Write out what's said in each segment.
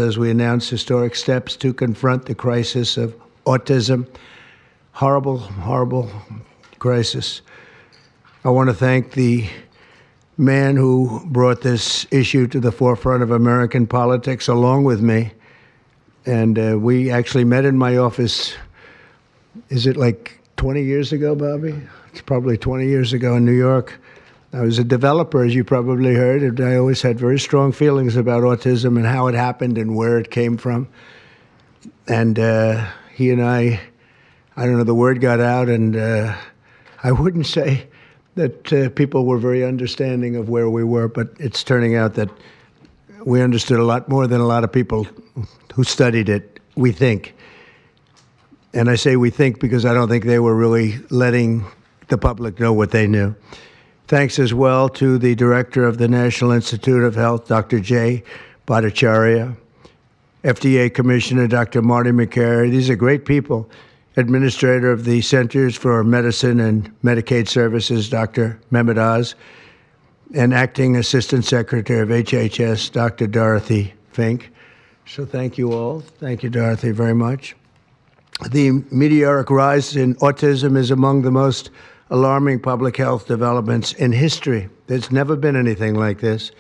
as we announce historic steps to confront the crisis of autism. Horrible, horrible crisis. I want to thank the man who brought this issue to the forefront of American politics along with me. And we actually met in my office, is it like 20 years ago, Bobby? It's probably 20 years ago in New York. I was a developer, as you probably heard, and I always had very strong feelings about autism and how it happened and where it came from. And he and I don't know, the word got out, and I wouldn't say that people were very understanding of where we were, but it's turning out that we understood a lot more than a lot of people who studied it, we think. And I say we think because I don't think they were really letting the public know what they knew. Thanks as well to the director of the National Institute of Health, Dr. Jay Bhattacharya, FDA Commissioner, Dr. Marty McCary. These are great people. Administrator of the Centers for Medicine and Medicaid Services, Dr. Mehmet Oz, and Acting Assistant Secretary of HHS, Dr. Dorothy Fink. So thank you all. Thank you, Dorothy, very much. The meteoric rise in autism is among the most alarming public health developments in history. There's never been anything like this.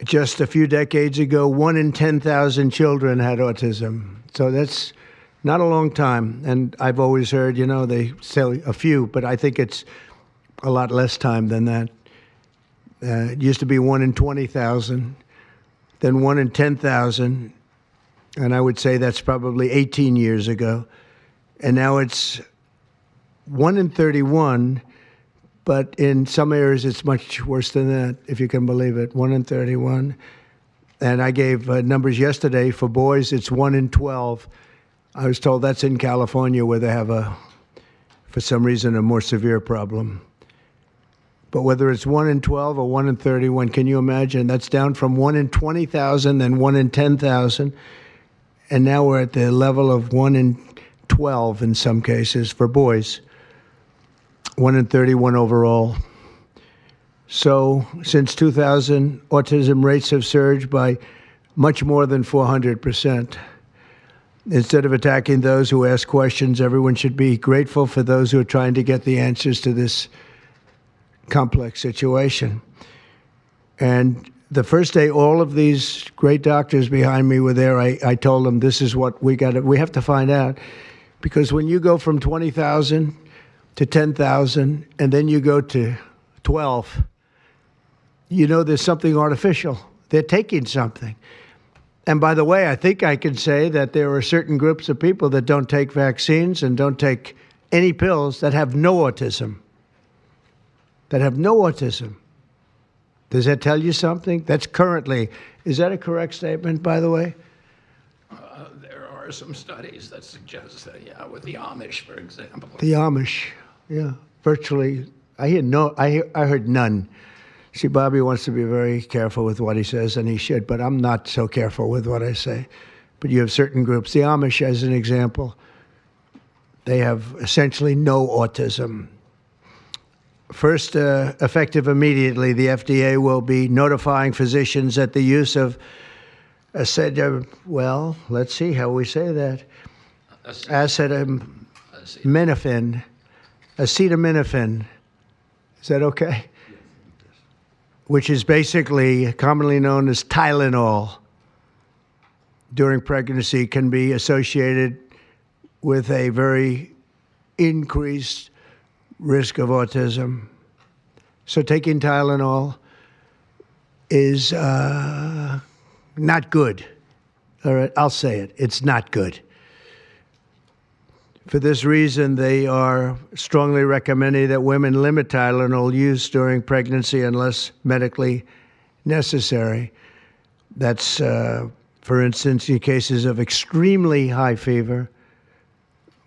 Just a few decades ago, 1 in 10,000 children had autism. So that's not a long time. And I've always heard, they say a few, but I think it's a lot less time than that. It used to be 1 in 20,000, then 1 in 10,000. And I would say that's probably 18 years ago. And now it's 1 in 31, but in some areas it's much worse than that, if you can believe it, 1 in 31. And I gave numbers yesterday. For boys, it's 1 in 12. I was told that's in California where they have for some reason, a more severe problem. But whether it's 1 in 12 or 1 in 31, can you imagine? That's down from 1 in 20,000, then 1 in 10,000. And now we're at the level of 1 in 12 in some cases for boys. 1 in 31 overall. So since 2000, autism rates have surged by much more than 400%. Instead of attacking those who ask questions, everyone should be grateful for those who are trying to get the answers to this complex situation. And the first day all of these great doctors behind me were there, I told them this is what we have to find out. Because when you go from 20,000 to 10,000, and then you go to 12, there's something artificial. They're taking something. And by the way, I think I can say that there are certain groups of people that don't take vaccines and don't take any pills that have no autism. That have no autism. Does that tell you something? That's currently, is that a correct statement, by the way? There are some studies that suggest that, with the Amish, for example. The Amish. Yeah, virtually. I heard none. See, Bobby wants to be very careful with what he says, and he should, but I'm not so careful with what I say. But you have certain groups. The Amish, as an example, they have essentially no autism. First, effective immediately, the FDA will be notifying physicians that the use of well, let's see how we say that. Acetaminophen. Acetaminophen. Is that okay? Which is basically commonly known as Tylenol during pregnancy, can be associated with a very increased risk of autism. So taking Tylenol is not good. All right, I'll say it. It's not good. For this reason, they are strongly recommending that women limit Tylenol use during pregnancy unless medically necessary. That's, for instance, in cases of extremely high fever,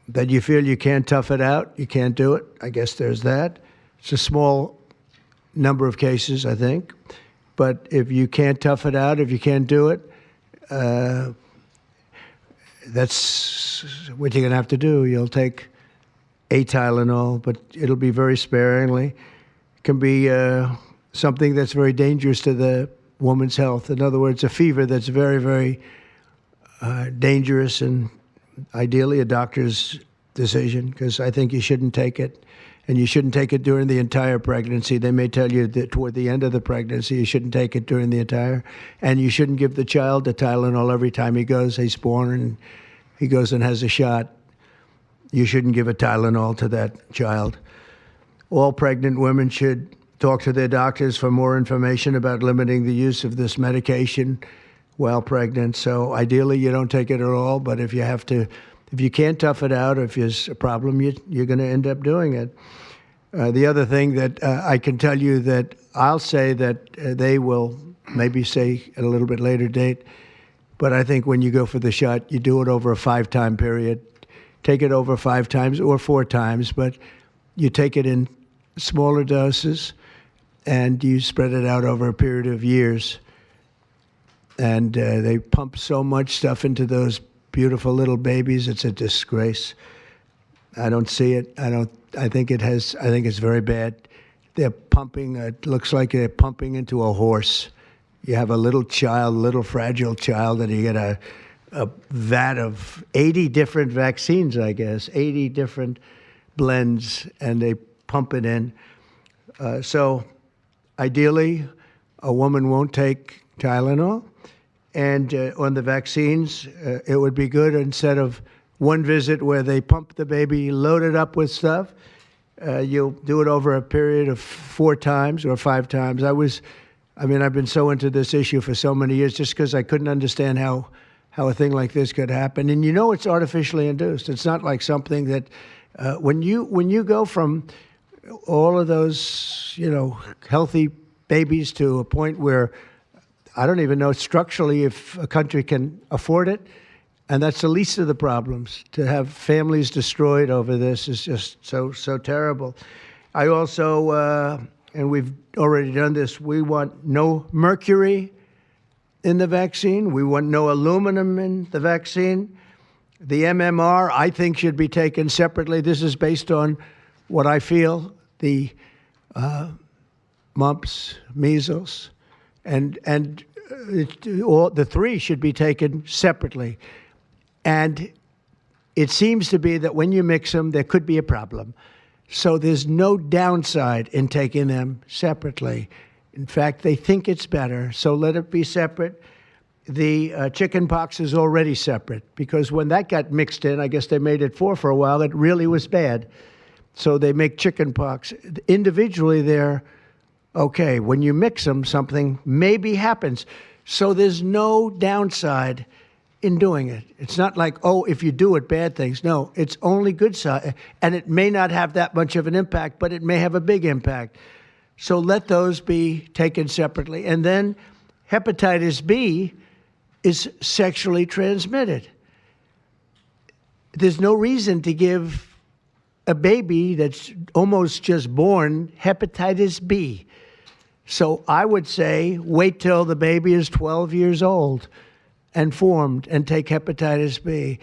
that you feel you can't tough it out, you can't do it. I guess there's that. It's a small number of cases, I think. But if you can't tough it out, if you can't do it, that's what you're going to have to do. You'll take a Tylenol, but it'll be very sparingly. It can be something that's very dangerous to the woman's health. In other words, a fever that's very, very dangerous and ideally a doctor's decision, because I think you shouldn't take it. And you shouldn't take it during the entire pregnancy. They may tell you that toward the end of the pregnancy, you shouldn't take it during the entire. And you shouldn't give the child a Tylenol every time he's born and he goes and has a shot. You shouldn't give a Tylenol to that child. All pregnant women should talk to their doctors for more information about limiting the use of this medication while pregnant. So ideally, you don't take it at all. But if you can't tough it out, if there's a problem, you're going to end up doing it. The other thing that I can tell you that I'll say that they will maybe say at a little bit later date, but I think when you go for the shot, you do it over a 5-time period. Take it over 5 times or 4 times, but you take it in smaller doses and you spread it out over a period of years. And they pump so much stuff into those beautiful little babies. It's a disgrace. I don't see it. I think it's very bad. They're pumping, it looks like they're pumping into a horse. You have a little fragile child, and you get a vat of 80 different vaccines, I guess, 80 different blends, and they pump it in. So ideally, a woman won't take Tylenol. And on the vaccines, it would be good instead of one visit where they pump the baby, load it up with stuff, you'll do it over a period of 4 times or 5 times. I've been so into this issue for so many years just because I couldn't understand how a thing like this could happen. And it's artificially induced. It's not like something that when you go from all of those, healthy babies to a point where I don't even know structurally if a country can afford it. And that's the least of the problems. To have families destroyed over this is just so terrible. I also, and we've already done this, we want no mercury in the vaccine. We want no aluminum in the vaccine. The MMR, I think, should be taken separately. This is based on what I feel, the mumps, measles, and all the 3 should be taken separately. And it seems to be that when you mix them, there could be a problem. So there's no downside in taking them separately. In fact, they think it's better, so let it be separate. The chicken pox is already separate because when that got mixed in, I guess they made it 4 for a while, it really was bad. So they make chicken pox. Individually, they're okay. When you mix them, something maybe happens. So there's no downside in doing it. It's not like, if you do it, bad things. No, it's only good side. And it may not have that much of an impact, but it may have a big impact. So let those be taken separately. And then hepatitis B is sexually transmitted. There's no reason to give a baby that's almost just born hepatitis B. So I would say wait till the baby is 12 years old and formed and take hepatitis B.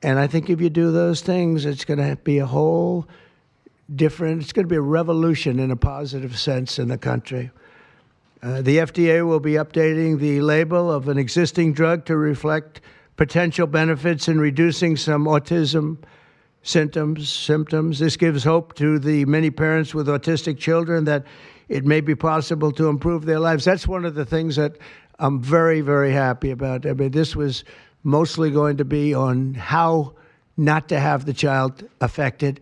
And I think if you do those things, it's going to be a whole different, it's going to be a revolution in a positive sense in the country. The FDA will be updating the label of an existing drug to reflect potential benefits in reducing some autism symptoms. This gives hope to the many parents with autistic children that it may be possible to improve their lives. That's one of the things that I'm very, very happy about. I mean, this was mostly going to be on how not to have the child affected,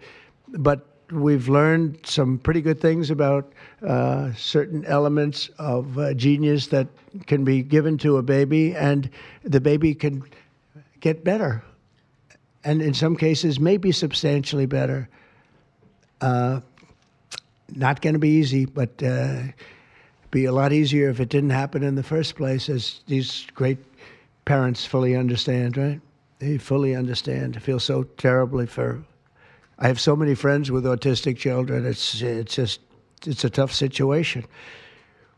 but we've learned some pretty good things about certain elements of genius that can be given to a baby, and the baby can get better, and in some cases maybe substantially better. Not going to be easy, but be a lot easier if it didn't happen in the first place, as these great parents fully understand, right? They fully understand. I feel so terribly I have so many friends with autistic children. It's a tough situation.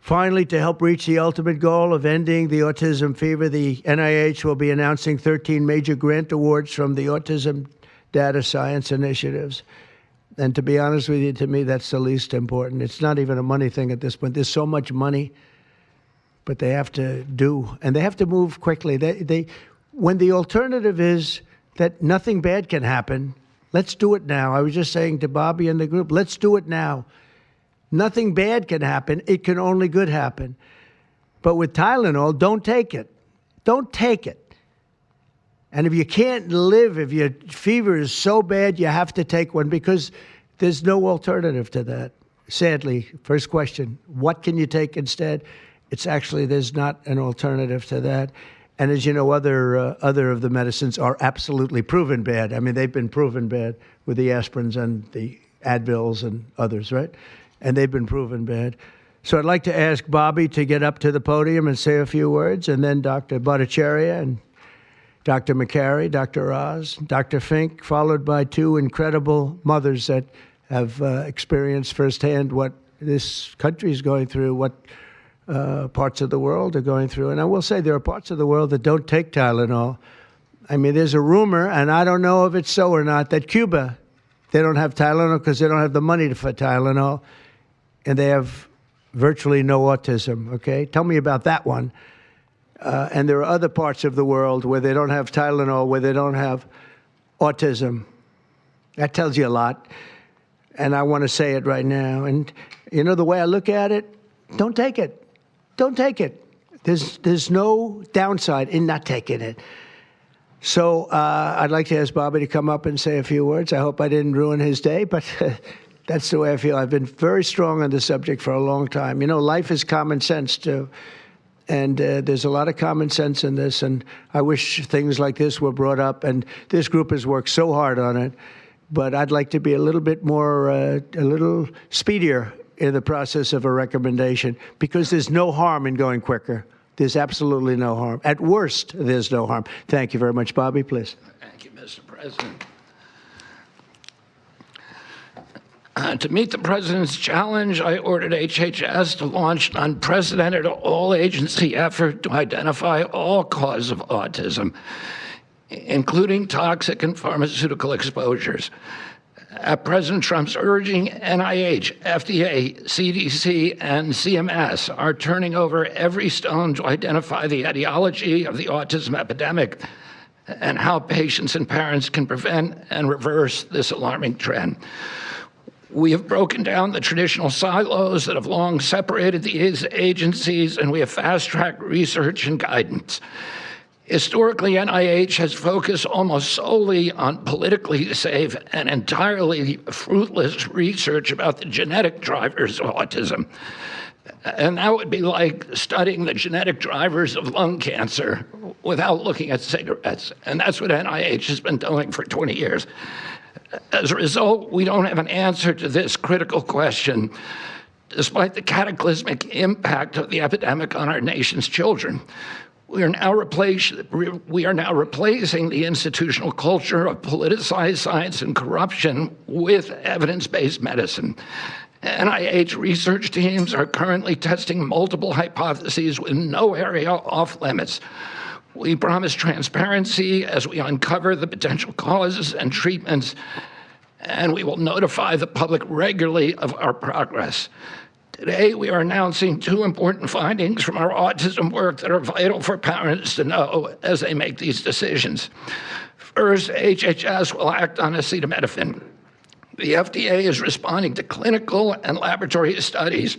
Finally, to help reach the ultimate goal of ending the autism fever, the NIH will be announcing 13 major grant awards from the Autism Data Science Initiatives. And to be honest with you, to me, that's the least important. It's not even a money thing at this point. There's so much money but they have to do, and they have to move quickly. When the alternative is that nothing bad can happen, let's do it now. I was just saying to Bobby and the group, let's do it now. Nothing bad can happen. It can only good happen. But with Tylenol, don't take it. Don't take it. And if you can't live, if your fever is so bad, you have to take one because there's no alternative to that. Sadly, first question, what can you take instead? It's actually, there's not an alternative to that. And as you know, other of the medicines are absolutely proven bad. I mean, they've been proven bad with the aspirins and the Advils and others, right? And they've been proven bad. So I'd like to ask Bobby to get up to the podium and say a few words, and then Dr. Bhattacharya and Dr. McCary, Dr. Oz, Dr. Fink, followed by two incredible mothers that have experienced firsthand what this country is going through, what parts of the world are going through. And I will say there are parts of the world that don't take Tylenol. I mean, there's a rumor, and I don't know if it's so or not, that Cuba, they don't have Tylenol because they don't have the money for Tylenol, and they have virtually no autism, okay? Tell me about that one. And there are other parts of the world where they don't have Tylenol, where they don't have autism. That tells you a lot. And I want to say it right now. And, you know, the way I look at it, don't take it. Don't take it. There's no downside in not taking it. So I'd like to ask Bobby to come up and say a few words. I hope I didn't ruin his day, but that's the way I feel. I've been very strong on this subject for a long time. You know, life is common sense, too. And there's a lot of common sense in this, and I wish things like this were brought up. And this group has worked so hard on it, but I'd like to be a little bit more, a little speedier in the process of a recommendation, because there's no harm in going quicker. There's absolutely no harm. At worst, there's no harm. Thank you very much. Bobby, please. Thank you, Mr. President. To meet the President's challenge, I ordered HHS to launch an unprecedented all-agency effort to identify all causes of autism, including toxic and pharmaceutical exposures. At President Trump's urging, NIH, FDA, CDC, and CMS are turning over every stone to identify the etiology of the autism epidemic and how patients and parents can prevent and reverse this alarming trend. We have broken down the traditional silos that have long separated these agencies, and we have fast-tracked research and guidance. Historically, NIH has focused almost solely on politically safe and entirely fruitless research about the genetic drivers of autism. And that would be like studying the genetic drivers of lung cancer without looking at cigarettes. And that's what NIH has been doing for 20 years. As a result, we don't have an answer to this critical question, despite the cataclysmic impact of the epidemic on our nation's children. We are now replacing the institutional culture of politicized science and corruption with evidence-based medicine. NIH research teams are currently testing multiple hypotheses with no area off limits. We promise transparency as we uncover the potential causes and treatments, and we will notify the public regularly of our progress. Today, we are announcing two important findings from our autism work that are vital for parents to know as they make these decisions. First, HHS will act on acetaminophen. The FDA is responding to clinical and laboratory studies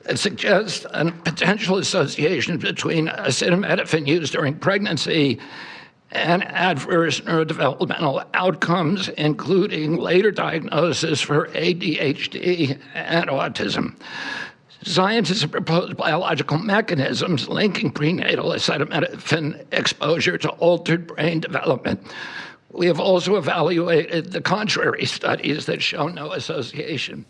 that suggest a potential association between acetaminophen use during pregnancy and adverse neurodevelopmental outcomes, including later diagnosis for ADHD and autism. Scientists have proposed biological mechanisms linking prenatal acetaminophen exposure to altered brain development. We have also evaluated the contrary studies that show no association.